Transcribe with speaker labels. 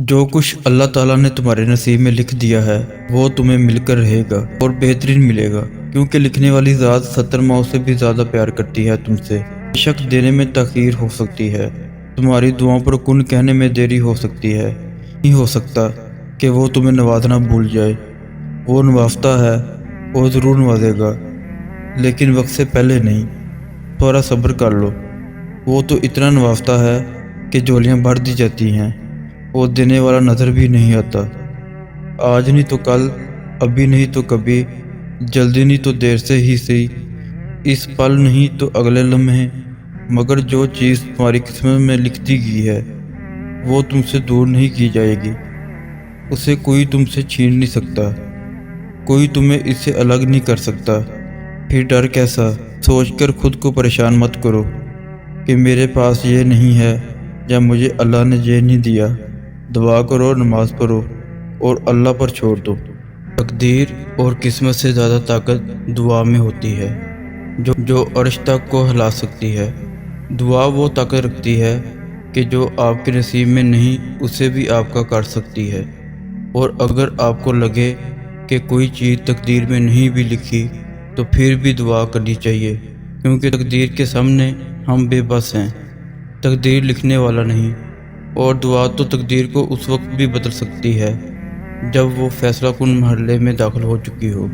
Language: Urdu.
Speaker 1: جو کچھ اللہ تعالیٰ نے تمہارے نصیب میں لکھ دیا ہے وہ تمہیں مل کر رہے گا اور بہترین ملے گا، کیونکہ لکھنے والی ذات 70 ماؤں سے بھی زیادہ پیار کرتی ہے تم سے۔ بے شک دینے میں تاخیر ہو سکتی ہے، تمہاری دعاؤں پر کن کہنے میں دیری ہو سکتی ہے، نہیں ہو سکتا کہ وہ تمہیں نوازنا بھول جائے۔ وہ نوازتا ہے، وہ ضرور نوازے گا، لیکن وقت سے پہلے نہیں۔ تھوڑا صبر کر لو، وہ تو اتنا نوازتا ہے کہ جھولیاں بھر دی جاتی ہیں، وہ دینے والا نظر بھی نہیں آتا۔ آج نہیں تو کل، ابھی نہیں تو کبھی، جلدی نہیں تو دیر سے ہی صحیح، اس پل نہیں تو اگلے لمحے، مگر جو چیز تمہاری قسمت میں لکھ دی گئی ہے وہ تم سے دور نہیں کی جائے گی۔ اسے کوئی تم سے چھین نہیں سکتا، کوئی تمہیں اس سے الگ نہیں کر سکتا۔ پھر ڈر کیسا سوچ کر خود کو پریشان مت کرو کہ میرے پاس یہ نہیں ہے یا مجھے اللہ نے یہ نہیں دیا۔ دعا کرو، نماز پڑھو اور اللہ پر چھوڑ دو۔ تقدیر اور قسمت سے زیادہ طاقت دعا میں ہوتی ہے، جو عرش تک کو ہلا سکتی ہے۔ دعا وہ طاقت رکھتی ہے کہ جو آپ کے نصیب میں نہیں اسے بھی آپ کا کر سکتی ہے۔ اور اگر آپ کو لگے کہ کوئی چیز تقدیر میں نہیں بھی لکھی تو پھر بھی دعا کرنی چاہیے، کیونکہ تقدیر کے سامنے ہم بے بس ہیں، تقدیر لکھنے والا نہیں۔ اور دعا تو تقدیر کو اس وقت بھی بدل سکتی ہے جب وہ فیصلہ کن مرحلے میں داخل ہو چکی ہو۔